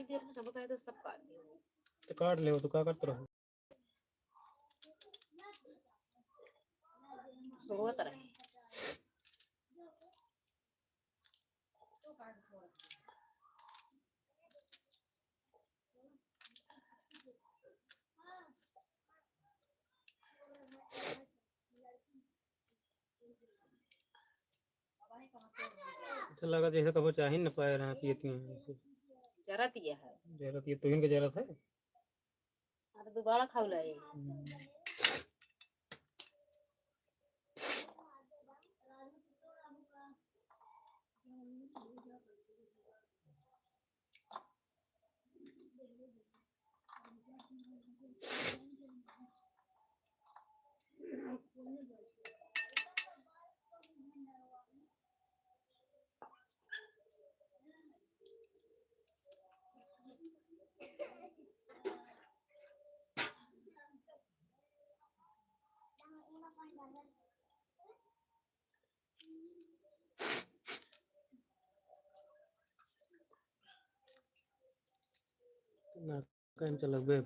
दिया सब कहे तो सब काट दिया। तो काट ले तो क्या करते रहो सोवत रहे ऐसा लगा जैसे कभी चाह न पाए रहा पीती हैं जरत ये है जरूरत ये तो इनके जरूरत है अरे दोबारा खाऊ लाए ना कहीं चल गए